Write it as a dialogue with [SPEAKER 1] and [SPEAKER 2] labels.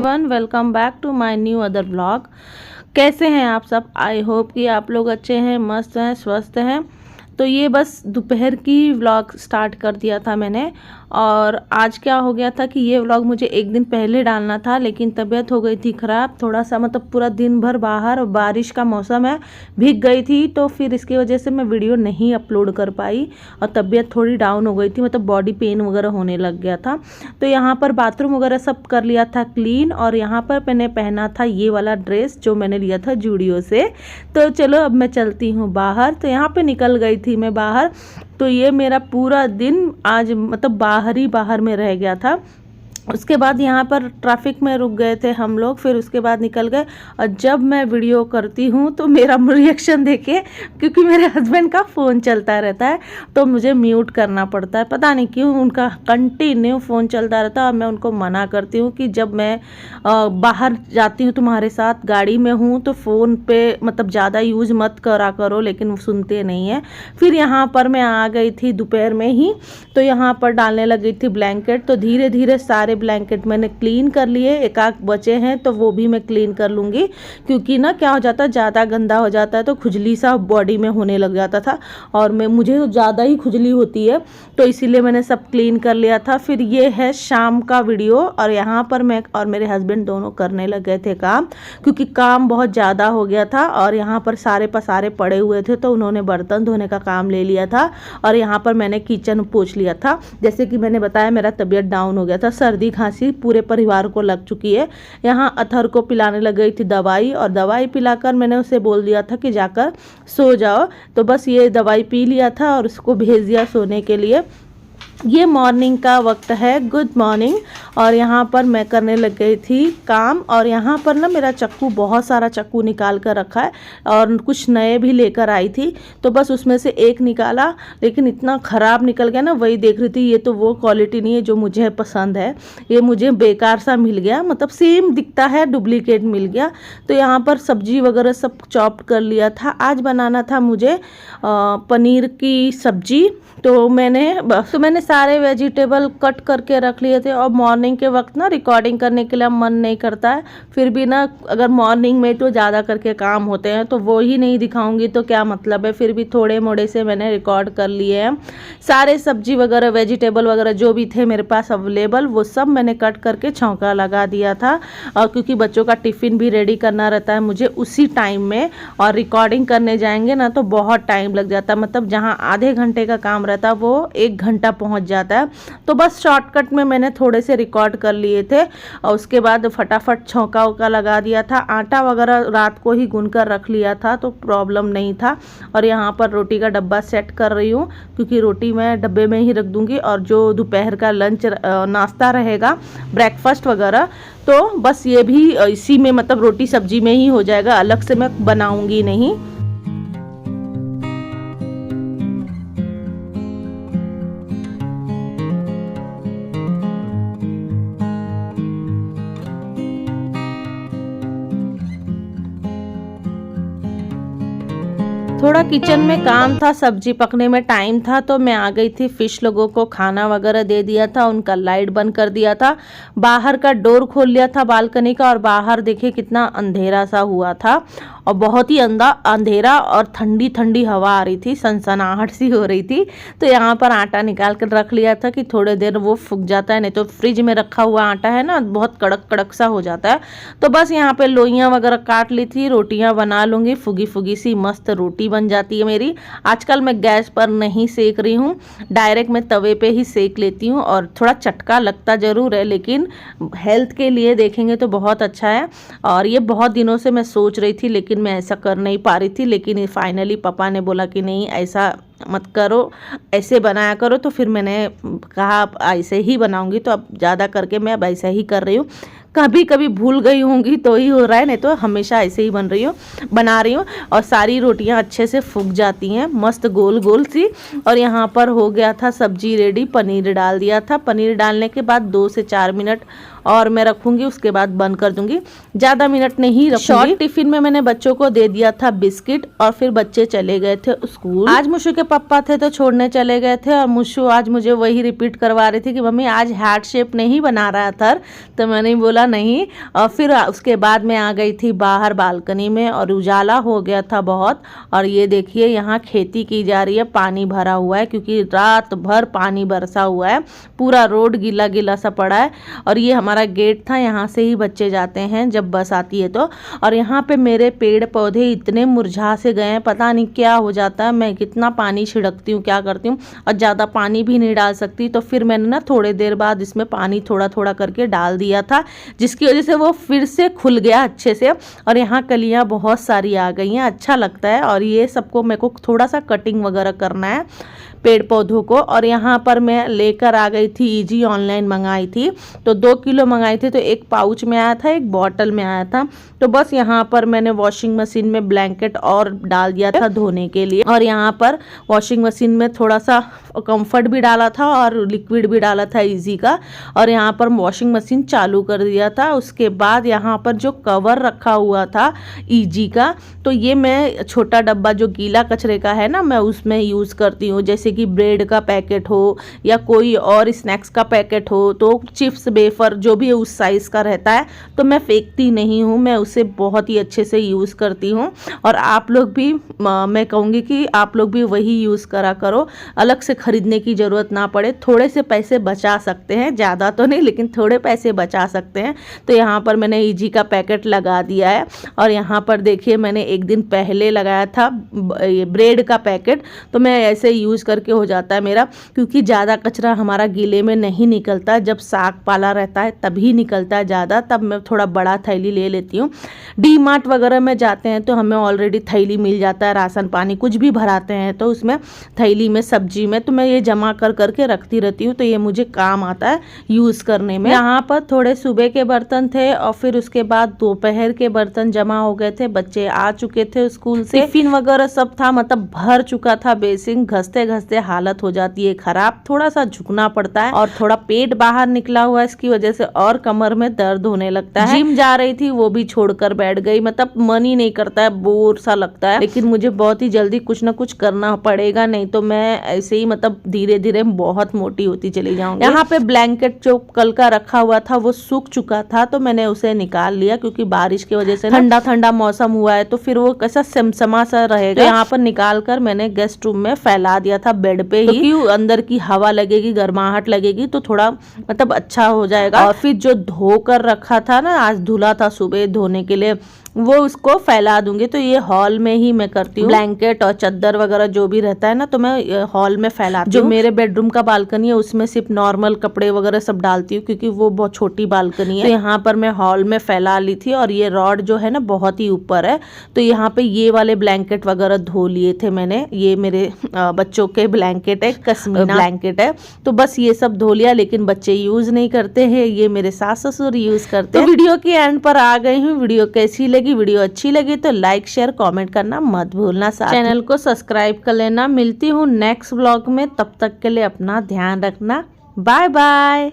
[SPEAKER 1] Everyone, welcome back to my new other blog. कैसे हैं आप सब? आई होप कि आप लोग अच्छे हैं, मस्त हैं, स्वस्थ हैं। तो ये बस दोपहर की व्लॉग स्टार्ट कर दिया था मैंने। और आज क्या हो गया था कि ये व्लॉग मुझे एक दिन पहले डालना था, लेकिन तबीयत हो गई थी ख़राब थोड़ा सा, मतलब पूरा दिन भर बाहर, बारिश का मौसम है, भीग गई थी, तो फिर इसकी वजह से मैं वीडियो नहीं अपलोड कर पाई और तबीयत थोड़ी डाउन हो गई थी, मतलब बॉडी पेन वगैरह होने लग गया था। तो यहाँ पर बाथरूम वगैरह सब कर लिया था क्लीन, और यहाँ पर मैंने पहना था ये वाला ड्रेस जो मैंने लिया था जूडियो से। तो चलो अब मैं चलती हूँ बाहर। तो यहाँ पे निकल गई थी मैं बाहर। तो ये मेरा पूरा दिन आज मतलब बाहर में रह गया था। उसके बाद यहाँ पर ट्रैफिक में रुक गए थे हम लोग, फिर उसके बाद निकल गए। और जब मैं वीडियो करती हूँ तो मेरा रिएक्शन देखिए, क्योंकि मेरे हस्बैंड का फ़ोन चलता रहता है तो मुझे म्यूट करना पड़ता है। पता नहीं क्यों उनका कंटिन्यू फ़ोन चलता रहता है, और मैं उनको मना करती हूँ कि जब मैं बाहर जाती हूँ तुम्हारे साथ, गाड़ी में हूँ, तो फ़ोन पे मतलब ज़्यादा यूज़ मत करा करो, लेकिन वो सुनते नहीं है। फिर यहाँ पर मैं आ गई थी दोपहर में ही, तो यहाँ पर डालने लगी थी ब्लैंकेट। तो धीरे धीरे सारे ब्लैंकेट मैंने क्लीन कर लिए, एक आध बचे हैं तो वो भी मैं क्लीन कर लूँगी, क्योंकि ना क्या हो जाता है, ज़्यादा गंदा हो जाता है तो खुजली सा बॉडी में होने लग जाता था, और मुझे तो ज़्यादा ही खुजली होती है, तो इसीलिए मैंने सब क्लीन कर लिया था। फिर ये है शाम का वीडियो, और यहाँ पर मैं और मेरे हस्बैंड दोनों करने लग गए थे काम, क्योंकि काम बहुत ज़्यादा हो गया था और यहाँ पर सारे पसारे पड़े हुए थे, तो उन्होंने बर्तन धोने का काम ले लिया था, और यहाँ पर मैंने किचन पोंछ लिया था। जैसे कि मैंने बताया, मेरा तबीयत डाउन हो गया था, सर्दी खांसी पूरे परिवार को लग चुकी है। यहाँ अथर को पिलाने लग गई थी दवाई, और दवाई पिलाकर मैंने उसे बोल दिया था कि जाकर सो जाओ। तो बस ये दवाई पी लिया था और उसको भेज दिया सोने के लिए। ये मॉर्निंग का वक्त है, गुड मॉर्निंग। और यहाँ पर मैं करने लग गई थी काम, और यहाँ पर ना मेरा चक्कू, बहुत सारा चक्कू निकाल कर रखा है, और कुछ नए भी लेकर आई थी, तो बस उसमें से एक निकाला, लेकिन इतना ख़राब निकल गया ना, वही देख रही थी। ये तो वो क्वालिटी नहीं है जो मुझे पसंद है, ये मुझे बेकार सा मिल गया, मतलब सेम दिखता है, डुप्लीकेट मिल गया। तो यहाँ पर सब्जी वगैरह सब चॉप्ड कर लिया था। आज बनाना था मुझे पनीर की सब्जी, तो मैंने सारे वेजिटेबल कट करके रख लिए थे। और मॉर्निंग के वक्त ना रिकॉर्डिंग करने के लिए मन नहीं करता है, फिर भी ना अगर मॉर्निंग में तो ज़्यादा करके काम होते हैं, तो वो ही नहीं दिखाऊंगी तो क्या मतलब है। फिर भी थोड़े मोड़े से मैंने रिकॉर्ड कर लिए हैं। सारे सब्जी वगैरह, वेजिटेबल वगैरह जो भी थे मेरे पास अवेलेबल, वो सब मैंने कट करके छौंका लगा दिया था। और क्योंकि बच्चों का टिफ़िन भी रेडी करना रहता है मुझे उसी टाइम में, और रिकॉर्डिंग करने जाएंगे ना तो बहुत टाइम लग जाता है, मतलब जहाँ आधे घंटे का काम रहता है वो 1 घंटा पहुँच जाता है। तो बस शॉर्टकट में मैंने थोड़े से रिकॉर्ड कर लिए थे, और उसके बाद फटाफट छौंका वौका लगा दिया था। आटा वगैरह रात को ही गूंद कर रख लिया था, तो प्रॉब्लम नहीं था। और यहाँ पर रोटी का डब्बा सेट कर रही हूँ, क्योंकि रोटी मैं डब्बे में ही रख दूँगी, और जो दोपहर का लंच नाश्ता रहेगा, ब्रेकफास्ट वगैरह, तो बस ये भी इसी में, मतलब रोटी सब्जी में ही हो जाएगा, अलग से मैं बनाऊँगी नहीं। थोड़ा किचन में काम था, सब्जी पकने में टाइम था, तो मैं आ गई थी। फिश लोगों को खाना वगैरह दे दिया था, उनका लाइट बंद कर दिया था, बाहर का डोर खोल लिया था बालकनी का, और बाहर देखिए कितना अंधेरा सा हुआ था, और बहुत ही अंधेरा, और ठंडी ठंडी हवा आ रही थी, सनसनाहट सी हो रही थी। तो यहाँ पर आटा निकाल कर रख लिया था कि थोड़ी देर वो फूक जाता है, नहीं तो फ्रिज में रखा हुआ आटा है ना, बहुत कड़क कड़क सा हो जाता है। तो बस यहाँ पे लोइयाँ वगैरह काट ली थी, रोटियाँ बना लूँगी, फुगी फुगी सी मस्त रोटी बन जाती है मेरी। आजकल मैं गैस पर नहीं सेक रही हूँ, डायरेक्ट मैं तवे पे ही सेक लेती हूँ, और थोड़ा चटका लगता ज़रूर है, लेकिन हेल्थ के लिए देखेंगे तो बहुत अच्छा है। और ये बहुत दिनों से मैं सोच रही थी, लेकिन मैं ऐसा कर नहीं पा रही थी, लेकिन फाइनली पापा ने बोला कि नहीं, ऐसा मत करो, ऐसे बनाया करो। तो फिर मैंने कहा अब ऐसे ही बनाऊंगी, तो अब ज़्यादा करके मैं अब ऐसे ही कर रही हूँ। कभी कभी भूल गई होंगी तो ही हो रहा है, नहीं तो हमेशा ऐसे ही बना रही हूँ। और सारी रोटियाँ अच्छे से फूक जाती हैं, मस्त गोल गोल सी। और यहाँ पर हो गया था सब्जी रेडी, पनीर डाल दिया था। पनीर डालने के बाद 2 से 4 मिनट और मैं रखूंगी, उसके बाद बंद कर दूंगी, ज़्यादा मिनट नहीं रखूंगी। शॉर्ट टिफिन में मैंने बच्चों को दे दिया था बिस्किट और फिर बच्चे चले गए थे स्कूल। आज मुशु के पापा थे तो छोड़ने चले गए थे और मुशु आज मुझे वही रिपीट करवा रही थी कि मम्मी आज हार्ट शेप नहीं बना रहा था, तो मैंने बोला नहीं। और फिर उसके बाद मैं आ गई थी बाहर बालकनी में और उजाला हो गया था बहुत। और ये देखिए यहाँ खेती की जा रही है, पानी भरा हुआ है क्योंकि रात भर पानी बरसा हुआ है, पूरा रोड गीला गीला सा पड़ा है। और ये हमारा गेट था, यहाँ से ही बच्चे जाते हैं जब बस आती है तो। और यहाँ पे मेरे पेड़ पौधे इतने मुरझा से गए हैं, पता नहीं क्या हो जाता है, मैं कितना पानी छिड़कती हूँ क्या करती हूँ और ज़्यादा पानी भी नहीं डाल सकती। तो फिर मैंने ना थोड़ी देर बाद इसमें पानी थोड़ा थोड़ा करके डाल दिया था, जिसकी वजह से वो फिर से खुल गया अच्छे से। और यहाँ कलियाँ बहुत सारी आ गई हैं, अच्छा लगता है। और ये सबको मेरे को थोड़ा सा कटिंग वगैरह करना है पेड़ पौधों को। और यहाँ पर मैं लेकर आ गई थी ईजी, ऑनलाइन मंगाई थी तो 2 किलो मंगाई थी, तो एक पाउच में आया था, एक बॉटल में आया था। तो बस यहाँ पर मैंने वॉशिंग मशीन में ब्लैंकेट और डाल दिया था धोने के लिए। और यहाँ पर वॉशिंग मशीन में थोड़ा सा कंफर्ट भी डाला था और लिक्विड भी डाला था ईजी का। और यहाँ पर वॉशिंग मशीन चालू कर दिया था। उसके बाद यहाँ पर जो कवर रखा हुआ था ईजी का, तो ये मैं छोटा डब्बा जो गीला कचरे का है ना, मैं उसमें यूज़ करती हूँ। जैसे कि ब्रेड का पैकेट हो या कोई और स्नैक्स का पैकेट हो, तो चिप्स वेफर जो भी उस साइज़ का रहता है, तो मैं फेंकती नहीं हूँ, मैं उसे बहुत ही अच्छे से यूज़ करती हूँ। और आप लोग भी, मैं कहूँगी कि आप लोग भी वही यूज़ करा करो, अलग से ख़रीदने की ज़रूरत ना पड़े। थोड़े से पैसे बचा सकते हैं, ज़्यादा तो नहीं लेकिन थोड़े पैसे बचा सकते हैं। तो यहाँ पर मैंने ईजी का पैकेट लगा दिया है। और यहाँ पर देखिए मैंने एक दिन पहले लगाया था ये ब्रेड का पैकेट, तो मैं ऐसे यूज़ करके हो जाता है मेरा, क्योंकि ज़्यादा कचरा हमारा गीले में नहीं निकलता। जब साग पाला रहता है तभी निकलता है ज़्यादा, तब मैं थोड़ा बड़ा थैली ले लेती हूँ। डी मार्ट वगैरह में जाते हैं तो हमें ऑलरेडी थैली मिल जाता है, राशन पानी कुछ भी भराते हैं तो उसमें थैली में सब्जी में, तो मैं ये जमा कर करके रखती रहती हूँ, तो ये मुझे काम आता है यूज़ करने में। यहाँ पर थोड़े सुबह के बर्तन थे और फिर उसके बाद दोपहर के बर्तन जमा हो गए थे, बच्चे आ चुके थे स्कूल से, टिफिन वगैरह सब था, मतलब भर चुका था बेसिन। घसते घसते हालत हो जाती है खराब, थोड़ा सा झुकना पड़ता है और थोड़ा पेट बाहर निकला हुआ है, इसकी वजह से और कमर में दर्द होने लगता है। जिम जा रही थी वो भी छोड़कर बैठ गई, मतलब मन ही नहीं करता है, बोर सा लगता है। लेकिन मुझे बहुत ही जल्दी कुछ ना कुछ करना पड़ेगा, नहीं तो मैं ऐसे ही मतलब धीरे धीरे बहुत मोटी होती चली जाऊंगी। यहाँ पे ब्लैंकेट जो कल का रखा हुआ था वो सूख चुका था, तो मैंने उसे निकाल लिया, क्योंकि बारिश की वजह से ठंडा ठंडा मौसम हुआ है तो फिर वो कैसा समसमा सा रहेगा। तो यहाँ पर निकाल कर मैंने गेस्ट रूम में फैला दिया था बेड पे ही, तो अंदर की हवा लगेगी, गर्माहट लगेगी तो थोड़ा मतलब अच्छा हो जाएगा। और फिर जो धो कर रखा था ना, आज धुला था सुबह धोने के लिए, वो उसको फैला दूंगी। तो ये हॉल में ही मैं करती हूँ, ब्लैंकेट और चादर वगैरह जो भी रहता है ना, तो मैं हॉल में फैलाती हूँ। जो मेरे बेडरूम का बालकनी है उसमें सिर्फ नॉर्मल कपड़े वगैरह सब डालती हूँ, क्योंकि वो बहुत छोटी बालकनी है। तो यहाँ पर मैं हॉल में फैला ली थी और ये रॉड जो है ना बहुत ही ऊपर है, तो यहाँ पे ये वाले ब्लैंकेट वगैरह धो लिए थे मैंने। ये मेरे बच्चों के ब्लैंकेट है, कश्मीना ब्लैंकेट है, तो बस ये सब धो लिया, लेकिन बच्चे यूज नहीं करते हैं, ये मेरे सास ससुर यूज करते हैं। तो वीडियो के एंड पर आ गई हूँ। वीडियो कैसी लगी? वीडियो अच्छी लगी तो लाइक शेयर कमेंट करना मत भूलना, साथ चैनल को सब्सक्राइब कर लेना। मिलती हूँ नेक्स्ट व्लॉग में, तब तक के लिए अपना ध्यान रखना। Bye bye.